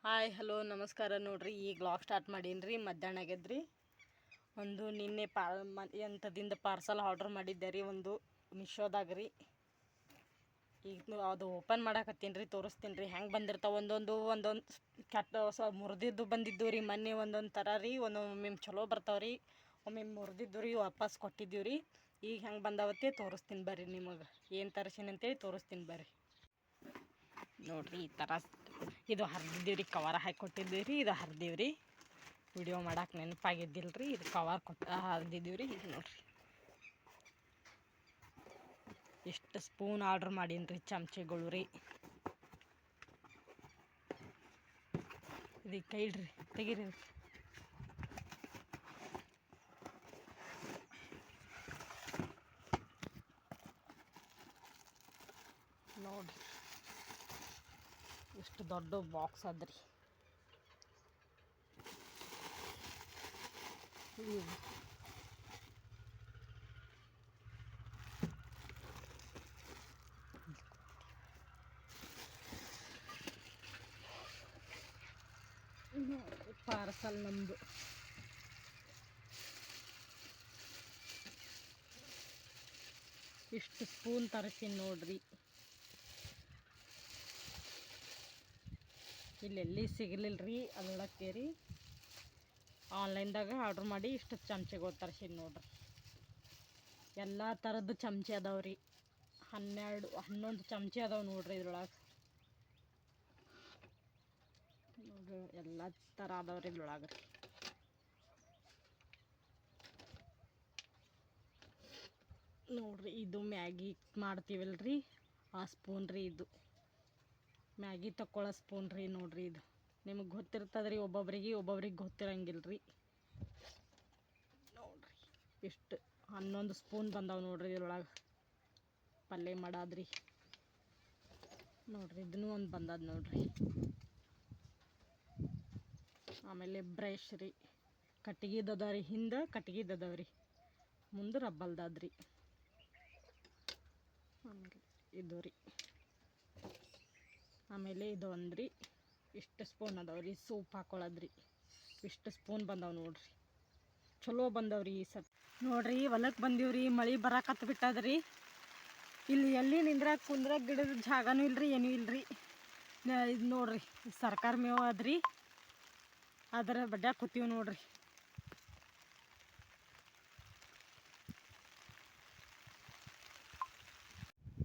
Hi hello ನಮಸ್ಕಾರ. ನೋಡ್ರಿ ಈಗ ವ್ಲಾಗ್ ಸ್ಟಾರ್ಟ್ ಮಾಡೀನಿ. ಮಧ್ಯಾಹ್ನ ಆಗ್ಯದ್ರಿ. ಒಂದು ನಿನ್ನೆ ಎಂಥದಿಂದ ಪಾರ್ಸಲ್ ಆರ್ಡ್ರ್ ಮಾಡಿದ್ದೆ ರೀ, ಒಂದು ಮಿಶೋದಾಗ ರೀ. ಈಗ ಅದು ಓಪನ್ ಮಾಡಾಕತ್ತೀನಿ ರೀ, ತೋರಿಸ್ತೀನಿ ರೀ ಹೆಂಗೆ ಬಂದಿರ್ತಾವೆ. ಒಂದೊಂದು ಕೆಟ್ಟ ಮುರಿದಿದ್ದು ಬಂದಿದ್ದು ರೀ. ಮೊನ್ನೆ ಒಂದೊಂದು ಥರ ರೀ, ಒಮ್ಮೆ ಚಲೋ ಬರ್ತಾವೆ ರೀ, ಒಮ್ಮೆ ಮುರಿದಿದ್ದು ರೀ, ವಾಪಸ್ ಕೊಟ್ಟಿದ್ದೀವಿ ರೀ. ಈಗ ಹೆಂಗೆ ಬಂದಾವತ್ತೆ ತೋರಿಸ್ತೀನಿ ಬರ್ರಿ. ನಿಮಗೆ ಏನು ತರಿಸೀನಿ ಅಂತೇಳಿ ತೋರಿಸ್ತೀನಿ ಬರ್ರಿ. ನೋಡ್ರಿ ಈ ಥರ ಇದು ಹರಿದಿದ್ದೀವಿ ರೀ, ಕವರ್ ಹಾಕಿ ಕೊಟ್ಟಿದ್ದೀವಿ ರೀ. ಇದು ಹರಿದೀವಿ ರೀ, ವಿಡಿಯೋ ಮಾಡಕ್ಕೆ ನೆನಪಾಗಿದ್ದಿಲ್ಲ ರೀ. ಇದು ಕವರ್ ಹರಿದಿದ್ದೀವಿ ರೀ. ಇದು ನೋಡ್ರಿ ಎಷ್ಟು ಸ್ಪೂನ್ ಆರ್ಡ್ರ್ ಮಾಡೀನಿ ರೀ, ಚಮಚಗಳು ರೀ. ಇದು ಕೈ ಇಡ್ರಿ, ತೆಗೀರಿ. ನೋಡ್ರಿ ಎಷ್ಟು ದೊಡ್ಡ ಬಾಕ್ಸ್ ಅದ್ರಿ. ಪಾರ್ಸಲ್ ನಮ್ಮದು. ಇಷ್ಟು ಸ್ಪೂನ್ ತರಿಸೀನಿ ನೋಡ್ರಿ. ಇಲ್ಲೆಲ್ಲಿ ಸಿಗಲಿಲ್ಲ ರೀ, ಅದೊಳಕ್ಕೆ ರೀ ಆನ್ಲೈನ್ದಾಗ ಆರ್ಡ್ರ್ ಮಾಡಿ ಇಷ್ಟು ಚಮಚಗಳು ತರಿಸೀನಿ ನೋಡ್ರಿ. ಎಲ್ಲ ಥರದ್ದು ಚಮಚೆ ಅದಾವೆ ರೀ. 11 ಚಮಚೆ ಅದಾವೆ ನೋಡ್ರಿ ಇದ್ರೊಳಗೆ. ನೋಡ್ರಿ ಎಲ್ಲ ಥರ ಅದಾವೆ ರೀ ಇದ್ರೊಳಗೆ ರೀ. ನೋಡ್ರಿ ಇದು ಮ್ಯಾಗಿ ಮಾಡ್ತೀವಲ್ರಿ, ಆ ಸ್ಪೂನ್ ರೀ. ಇದು ಮ್ಯಾಗಿ ತಗೊಳ್ಳೋ ಸ್ಪೂನ್ ರೀ. ನೋಡ್ರಿ ಇದು ನಿಮಗೆ ಗೊತ್ತಿರ್ತದೆ ರೀ, ಒಬ್ಬೊಬ್ರಿಗೆ ಗೊತ್ತಿರಂಗಿಲ್ಲ ರೀ. ನೋಡ್ರಿ ಎಷ್ಟು 11 ಸ್ಪೂನ್ ಬಂದಾವೆ ನೋಡ್ರಿ ಇದ್ರೊಳಗೆ. ಪಲ್ಯ ಮಾಡಾದ್ರಿ. ನೋಡ್ರಿ ಇದನ್ನು ಒಂದು ಬಂದದ ನೋಡ್ರಿ. ಆಮೇಲೆ ಬ್ರಷ್ ರೀ, ಕಟ್ಟಿಗೆದದ ರೀ, ಹಿಂದೆ ಕಟ್ಟಿಗೆದದಾವ ರೀ, ಮುಂದೆ ರಬ್ಬಲ್ದಾದ್ರಿ. ಆಮೇಲೆ ಇದು ರೀ, ಆಮೇಲೆ ಇದು ಒಂದ್ರಿ. ಇಷ್ಟು ಸ್ಪೂನ್ ಅದಾವ್ರಿ, ಸೂಪ್ ಹಾಕೊಳ್ಳೋದ್ರಿ. ಇಷ್ಟು ಸ್ಪೂನ್ ಬಂದಾವೆ ನೋಡ್ರಿ. ಚಲೋ ಬಂದವ್ರಿ ಈ ಸತ್. ನೋಡ್ರಿ ಹೊಲಕ್ಕೆ ಬಂದೀವ್ರಿ, ಮಳೆ ಬರಾಕತ್ತು ಬಿಟ್ಟದ್ರಿ. ಇಲ್ಲಿ ಎಲ್ಲಿ ನಿಂದ್ರಾಗ ಕುಂದ್ರಾಗ ಗಿಡದ ಜಾಗನೂ ಇಲ್ರಿ, ಏನೂ ಇಲ್ರಿ. ಇದು ನೋಡ್ರಿ ಸರ್ಕಾರ ಮೇವು ಅದ್ರಿ, ಅದರ ಬಡ್ಡ್ಯಾಗ ಕೂತೀವಿ ನೋಡ್ರಿ.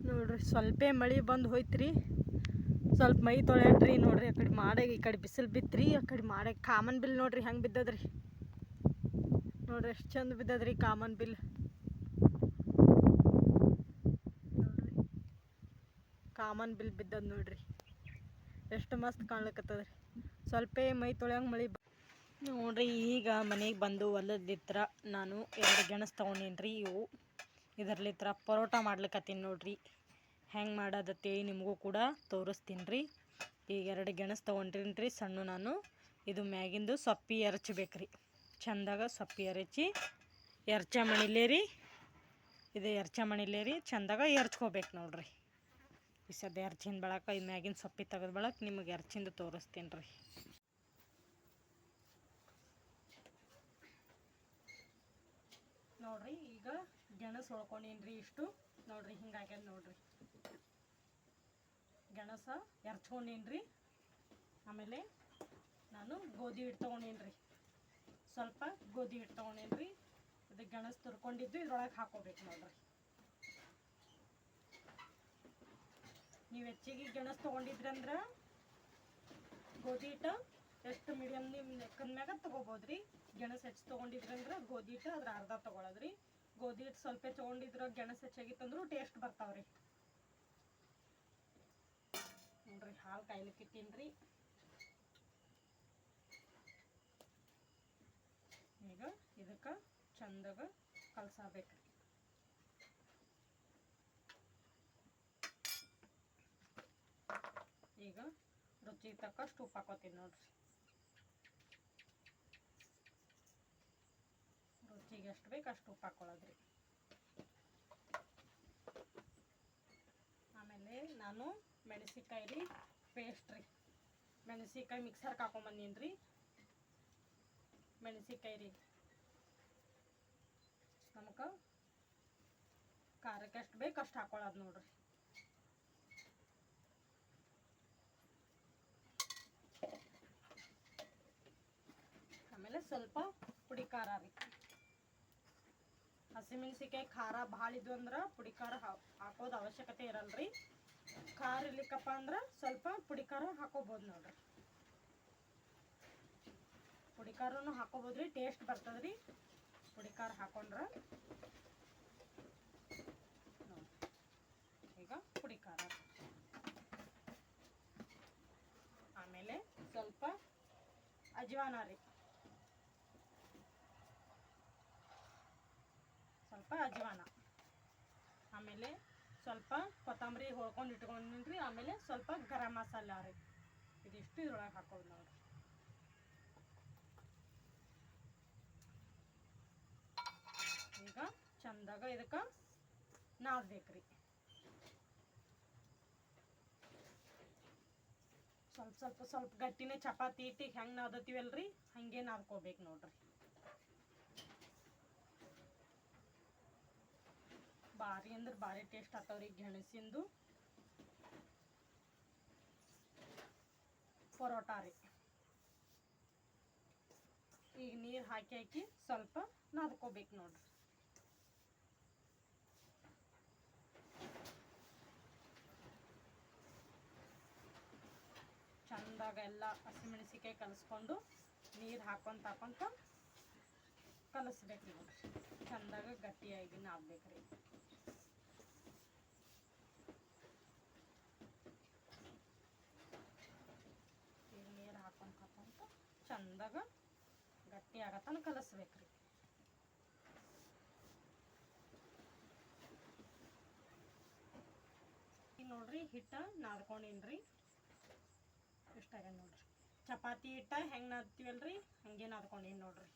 ನೋಡ್ರಿ ಸ್ವಲ್ಪ ಮಳೆ ಬಂದು ಹೋಯ್ತ್ರಿ. ಸ್ವಲ್ಪ ಮೈ ತೊಳೆಯಟ್ರಿ. ನೋಡ್ರಿ ಆ ಕಡೆ ಮಾಡಾಗ ಈ ಕಡೆ ಬಿಸಿಲು ಬಿತ್ರಿ, ಆ ಕಡೆ ಮಾಡಾಗ ಕಾಮನ್ ಬಿಲ್ ನೋಡ್ರಿ ಹೆಂಗೆ ಬಿದ್ದದ್ರಿ. ನೋಡ್ರಿ ಎಷ್ಟು ಚಂದ ಬಿದ್ದದ್ರಿ ಕಾಮನ್ ಬಿಲ್. ನೋಡ್ರಿ ಕಾಮನ್ ಬಿಲ್ ಬಿದ್ದದ ನೋಡ್ರಿ, ಎಷ್ಟು ಮಸ್ತ್ ಕಾಣ್ಲಿಕ್ಕತ್ತದ್ರಿ. ಸ್ವಲ್ಪ ಮೈ ತೊಳೆಯಂಗೆ ಮಳೆ ನೋಡ್ರಿ. ಈಗ ಮನೆಗೆ ಬಂದು ಹೊಲದಿತ್ರ ನಾನು 2 ಗೆಣಸು ತೊಗೊಂಡೀನಿ ರೀ. ಇವು ಇದರ್ಲಿತ್ರ ಪರೋಟ ಮಾಡ್ಲಿಕ್ಕತ್ತೀನಿ ನೋಡ್ರಿ. ಹೆಂಗೆ ಮಾಡೋದತ್ತೇಳಿ ನಿಮಗೂ ಕೂಡ ತೋರಿಸ್ತೀನಿ ರೀ. ಈಗ 2 ಗೆಣಸು ತೊಗೊಂಡಿನಿ ರೀ ಸಣ್ಣ. ನಾನು ಇದು ಮ್ಯಾಗಿಂದು ಸೊಪ್ಪಿ ಎರಚಬೇಕ್ರಿ. ಚೆಂದಾಗ ಸೊಪ್ಪಿ ಎರಚ ಮಣಿಲೇ ರೀ. ಇದು ಎರಚ ಮಣಿಲೇ ರೀ, ಚೆಂದಾಗ ಎರಚ್ಕೋಬೇಕು ನೋಡ್ರಿ. ಈ ಸದ್ಯ ಎರಚಿನ ಬಳಕ ಈ ಮ್ಯಾಗಿನ ಸೊಪ್ಪಿ ತೆಗೆದ ಬಳಕ ನಿಮಗೆ ಎರಚಿಂದು ತೋರಿಸ್ತೀನಿ ರೀ. ನೋಡ್ರಿ ಈಗ ಗೆಣಸು ಹೊಳ್ಕೊಂಡೀನಿ ರೀ. ಇಷ್ಟು ನೋಡ್ರಿ ಹಿಂಗಾಗ್ಯದ ನೋಡ್ರಿ. ಗೆಣಸ ಎರಚ್ಕೊಂಡೀನಿ ರೀ. ಆಮೇಲೆ ನಾನು ಗೋಧಿ ಹಿಟ್ಟು ತೊಗೊಂಡೀನಿ ರೀ. ಸ್ವಲ್ಪ ಗೋಧಿ ಹಿಟ್ಟು ತೊಗೊಂಡೀನಿ ರೀ. ಇದು ಗೆಣಸು ತುರ್ಕೊಂಡಿದ್ದು ಇದ್ರೊಳಗೆ ಹಾಕೋಬೇಕು ನೋಡ್ರಿ. ನೀವು ಹೆಚ್ಚಿಗೆ ಗೆಣಸು ತೊಗೊಂಡಿದ್ರಂದ್ರೆ ಗೋಧಿ ಹಿಟ್ಟು ಎಷ್ಟು ಮೀಡಿಯಮ್ ನಿಮ್ಮ ಲೆಕ್ಕದ ಮ್ಯಾಗ ತೊಗೋಬೋದ್ರಿ. ಗೆಣಸು ಹೆಚ್ಚು ತೊಗೊಂಡಿದ್ರಂದ್ರೆ ಗೋಧಿ ಹಿಟ್ಟು ಅದ್ರ ಅರ್ಧ ತೊಗೊಳೋದ್ರಿ. ಗೋಧಿ ಹಿಟ್ಟು ಸ್ವಲ್ಪ ತೊಗೊಂಡಿದ್ರೆ ಗೆಣಸು ಹೆಚ್ಚಾಗಿತ್ತಂದ್ರೂ ಟೇಸ್ಟ್ ಬರ್ತಾವ್ರಿ. ನೋಡ್ರಿ ಹಾಲು ಕಾಯ್ಲಿಕ್ಕೆ ಇಟ್ಟೀನಿ ರೀ. ಈಗ ಇದಕ್ಕೆ ಚಂದಾಗ ಕಲಸಬೇಕ್ರಿ. ಈಗ ರುಚಿಗೆ ತಕ್ಕಷ್ಟು ಉಪ್ಪು ಹಾಕೋತೀನಿ ನೋಡ್ರಿ. ರುಚಿಗೆ ಎಷ್ಟು ಬೇಕು ಅಷ್ಟು ಉಪ್ಪು ಹಾಕೊಳ್ಳೋದ್ರಿ. ಆಮೇಲೆ ನಾನು ಮೆಣಸಿನ್ಕಾಯಿ ರೀ ಪೇಸ್ಟ್ ರೀ ಮೆಣಸಿನ್ಕಾಯಿ ಮಿಕ್ಸರ್ಗೆ ಹಾಕೊಂಬಂದೀನಿ ರೀ. ಮೆಣಸಿನ್ಕಾಯಿ ರೀ ನಮಗೆ ಖಾರಕ್ಕೆ ಎಷ್ಟು ಬೇಕು ಅಷ್ಟು ಹಾಕೊಳ್ಳೋದು ನೋಡ್ರಿ. ಆಮೇಲೆ ಸ್ವಲ್ಪ ಪುಡಿ ಖಾರ ರೀ. ಹಸಿಮೆಣಸಿನ್ಕಾಯಿ ಖಾರ ಭಾಳ ಇದ್ವು ಅಂದ್ರೆ ಪುಡಿ ಖಾರ ಹಾಕೋದು ಅವಶ್ಯಕತೆ ಇರಲ್ರಿ. ಖಾರ ಇರ್ಲಿಕ್ಕಪ್ಪ ಅಂದ್ರೆ ಸ್ವಲ್ಪ ಪುಡಿ ಖಾರ ಹಾಕೋಬೋದು ನೋಡ್ರಿ. ಪುಡಿ ಖಾರನೂ ಹಾಕೋಬೋದ್ರಿ, ಟೇಸ್ಟ್ ಬರ್ತದ್ರಿ ಪುಡಿ ಖಾರ ಹಾಕೊಂಡ್ರೆ. ಈಗ ಪುಡಿ ಖಾರ, ಆಮೇಲೆ ಸ್ವಲ್ಪ ಅಜ್ವಾನ ರೀ, ಸ್ವಲ್ಪ ಅಜ್ವಾನ, ಆಮೇಲೆ ಸ್ವಲ್ಪ ಕೊತ್ತಂಬರಿ ಹೊಳ್ಕೊಂಡು ಇಟ್ಕೊಂಡಿನ್ರಿ. ಆಮೇಲೆ ಸ್ವಲ್ಪ ಗರಂ ಮಸಾಲ ರೀ, ಇದಿಷ್ಟು ಇದ್ರೊಳಗೆ ಹಾಕೋದು ನೋಡ್ರಿ. ಈಗ ಚಂದಾಗ ಇದಕ್ಕೆ ನಾದ್ಬೇಕ್ರಿ. ಸ್ವಲ್ಪ ಗಟ್ಟಿನೇ ಚಪಾತಿ ಹಿಟ್ಟಿಗೆ ಹೆಂಗೆ ನಾದತ್ತೀವಲ್ರಿ ಹಂಗೆ ನಾದ್ಕೋಬೇಕು ನೋಡ್ರಿ. ಭಾರಿ ಅಂದ್ರೆ ಭಾರಿ ಟೇಸ್ಟ್ ಆಗ್ತಾವ್ರಿ ಗೆಣಸಿಂದು ಪರೋಟ ರೀ. ಈಗ ನೀರು ಹಾಕಿ ಸ್ವಲ್ಪ ನಾದ್ಕೋಬೇಕು ನೋಡ್ರಿ. ಚಂದಾಗ ಎಲ್ಲ ಹಸಿಮೆಣಸಿನ್ಕಾಯಿ ಕಲಿಸ್ಕೊಂಡು ನೀರು ಹಾಕೊಂತ ಕಲಿಸ್ಬೇಕು ನೋಡ್ರಿ. ಚಂದಾಗ ಗಟ್ಟಿಯಾಗಿ ನಾದ್ಬೇಕ್ರಿ. ಈಗ ನೀರು ಹಾಕೊಂತ ಚಂದಾಗ ಗಟ್ಟಿ ಆಗತ್ತನ ಕಲಿಸ್ಬೇಕ್ರಿ. ಈಗ ನೋಡ್ರಿ ಹಿಟ್ಟ ನಾದ್ಕೊಂಡೇನ್ರಿ, ಇಷ್ಟಾಗ ನೋಡ್ರಿ. ಚಪಾತಿ ಹಿಟ್ಟ ಹೆಂಗೆ ನಾದ್ತೀವಲ್ರಿ ಹಂಗೆ ನಾದ್ಕೊಂಡೇನು ನೋಡ್ರಿ.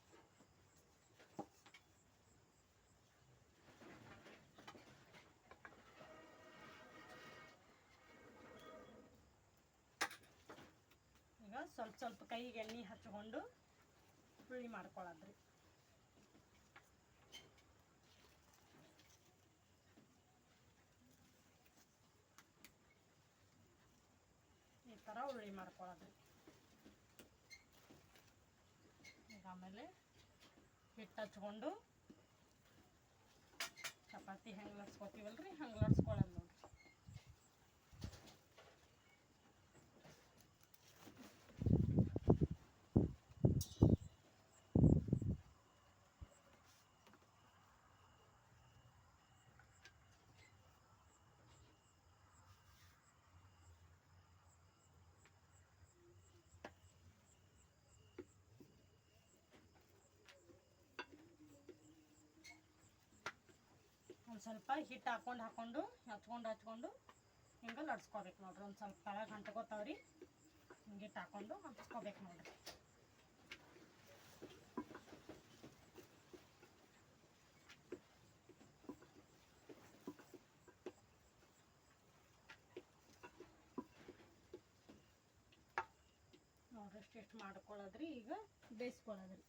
ಈಗ ಸ್ವಲ್ಪ ಕೈಗೆ ಎಣ್ಣೆ ಹಚ್ಕೊಂಡು ಹುಳಿ ಮಾಡ್ಕೊಳ್ಳೋದ್ರಿ. ಈ ಥರ ಹುಳಿ ಮಾಡ್ಕೊಳ್ಳೋದ್ರಿ. ಈಗ ಆಮೇಲೆ ಹಿಟ್ಟು ಹಚ್ಕೊಂಡು ಚಪಾತಿ ಹೆಂಗೆ ಲಟ್ಸ್ಕೊತೀವಲ್ರಿ ಹಂಗೆ ಲಟ್ಸ್ಕೊಳ್ಳೋದು ನೋಡ್ರಿ. ಒಂದು ಸ್ವಲ್ಪ ಹಿಟ್ಟು ಹಾಕ್ಕೊಂಡು ಹಚ್ಕೊಂಡು ಹಿಂಗೆ ಲಟ್ಸ್ಕೊಬೇಕು ನೋಡ್ರಿ. ಒಂದು ಸ್ವಲ್ಪ ಕೆಳಗೆ ಅಂಟ್ಕೋತಾವ್ರಿ, ಹಿಂಗೆ ಹಿಟ್ಟು ಹಾಕ್ಕೊಂಡು ಹಚ್ಕೋಬೇಕು ನೋಡ್ರಿ. ನೋಡ್ರಿ ಎಷ್ಟು ಮಾಡ್ಕೊಳ್ಳೋದ್ರಿ. ಈಗ ಬೇಯಿಸ್ಕೊಳ್ಳೋದ್ರಿ.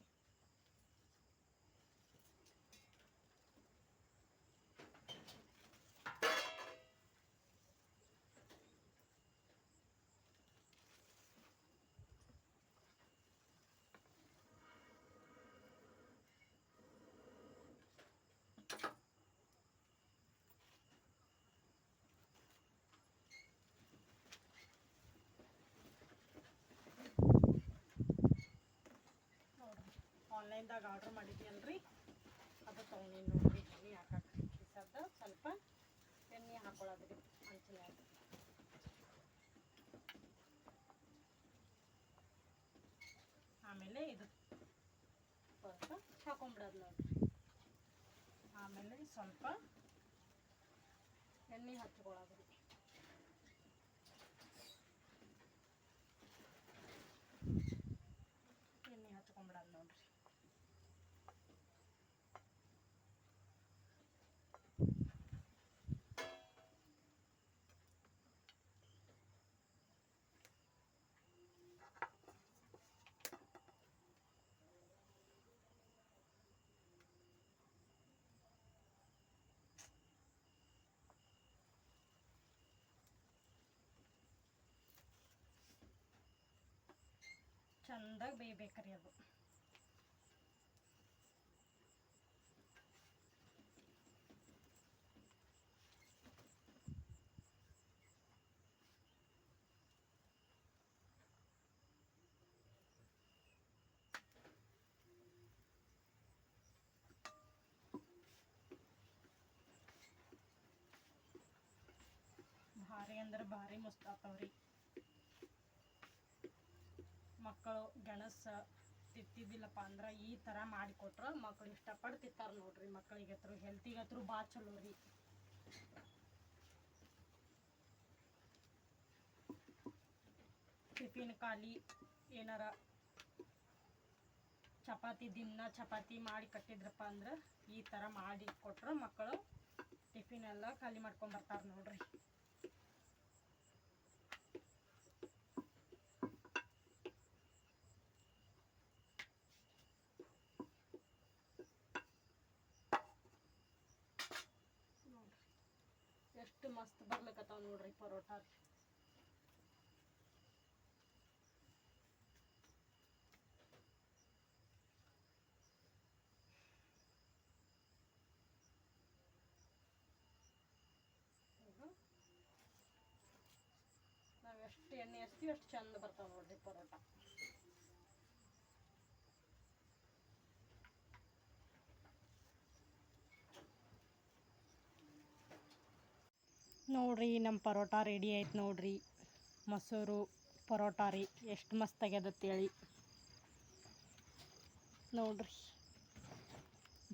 ಆನ್ಲೈನ್ದಾಗ ಆರ್ಡ್ರ್ ಮಾಡಿದ್ನಲ್ರಿ ಅದು ತೊಗೊಂಡಿನಿ ನೋಡ್ರಿ. ಎಣ್ಣೆ ಹಾಕಕ್ಕೆ ಬಿಸದ ಸ್ವಲ್ಪ ಎಣ್ಣೆ ಹಾಕೊಳ್ಳೋದ್ರಿ ಹಂಚಿನಾಗ. ಆಮೇಲೆ ಇದು ಸ್ವಲ್ಪ ಹಾಕೊಂಡ್ಬಿಡೋದು ನೋಡ್ರಿ. ಆಮೇಲೆ ಸ್ವಲ್ಪ ಎಣ್ಣೆ ಹಚ್ಕೊಳ್ಳೋದ್ರಿ. ಎಣ್ಣೆ ಹಚ್ಕೊಂಡ್ಬಿಡೋದು ನೋಡ್ರಿ. ಚಂದಾಗಿ ಬೇಯಬೇಕ್ರಿ ಅದು. ಭಾರಿ ಅಂದ್ರೆ ಭಾರಿ ಮಸ್ತ್ ಆಗ್ತಾವ್ರಿ. ಮಕ್ಕಳು ಗೆಣಸ ತಿಂತಿದ್ದಿಲ್ಲಪ್ಪ ಅಂದ್ರೆ ಈ ಥರ ಮಾಡಿಕೊಟ್ರೆ ಮಕ್ಕಳು ಇಷ್ಟಪಟ್ಟು ತಿಂತಾರೆ ನೋಡ್ರಿ. ಮಕ್ಕಳಿಗೆ ಹತ್ರ ಹೆಲ್ತಿಗೆ ಹತ್ರ ಭಾಳ ಚಲೋ ರೀ. ಟಿಫಿನ್ ಖಾಲಿ ಏನಾರ ಚಪಾತಿ ದಿನ ಚಪಾತಿ ಮಾಡಿ ಕಟ್ಟಿದ್ರಪ್ಪ ಅಂದ್ರೆ ಈ ಥರ ಮಾಡಿ ಕೊಟ್ರೆ ಮಕ್ಕಳು ಟಿಫಿನ್ ಎಲ್ಲ ಖಾಲಿ ಮಾಡ್ಕೊಂಬರ್ತಾರೆ ನೋಡ್ರಿ. ಎಷ್ಟು ಮಸ್ತ್ ಬರ್ಲಿಕತ್ತಾವ ನೋಡ್ರಿ ಪರೋಟ. ನಾವು ಎಷ್ಟು ಎಣ್ಣೆ ಹಚ್ತೀವಿ ಅಷ್ಟು ಚಂದ ಬರ್ತಾವೆ ನೋಡ್ರಿ ಪರೋಟ. ನೋಡ್ರಿ ನಮ್ಮ ಪರೋಟ ರೆಡಿ ಆಯ್ತು ನೋಡ್ರಿ. ಮೊಸರು ಪರೋಟ ರೀ, ಎಷ್ಟು ಮಸ್ತ್ ಆಗ್ಯದತ್ತೇಳಿ ನೋಡ್ರಿ.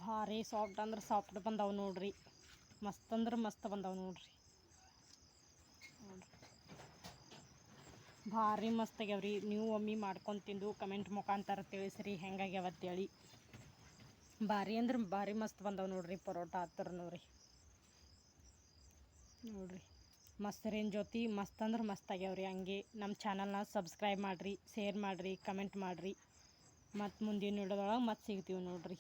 ಭಾರಿ ಸಾಫ್ಟ್ ಅಂದ್ರೆ ಸಾಫ್ಟ್ ಬಂದಾವೆ ನೋಡ್ರಿ. ಮಸ್ತ್ ಅಂದ್ರೆ ಮಸ್ತ್ ಬಂದಾವೆ ನೋಡ್ರಿ. ಭಾರಿ ಮಸ್ತ್ ಆಗ್ಯಾವ್ರಿ. ನೀವು ಒಮ್ಮೆ ಮಾಡ್ಕೊಂಡು ತಿಂದು ಕಮೆಂಟ್ ಮುಖಾಂತರ ತಿಳಿಸ್ರಿ ಹೆಂಗಾಗ್ಯಾವತ್ತೇಳಿ. ಭಾರಿ ಅಂದ್ರೆ ಭಾರಿ ಮಸ್ತ್ ಬಂದಾವೆ ನೋಡ್ರಿ ಪರೋಟ ಹತ್ರನೂ ರೀ. ನೋಡ್ರಿ ಮೊಸರಿನ ಜೊತೆ ಮಸ್ತ್ ಅಂದ್ರೆ ಮಸ್ತ್ ಆಗ್ಯಾವ್ರಿ. ಹಂಗೆ ನಮ್ಮ ಚಾನಲ್ನ ಸಬ್ಸ್ಕ್ರೈಬ್ ಮಾಡಿರಿ, ಶೇರ್ ಮಾಡಿರಿ, ಕಮೆಂಟ್ ಮಾಡಿರಿ. ಮತ್ತು ಮುಂದಿನ ವಿಡಿಯೋದೊಳಗೆ ಮತ್ತೆ ಸಿಗ್ತೀವಿ ನೋಡ್ರಿ.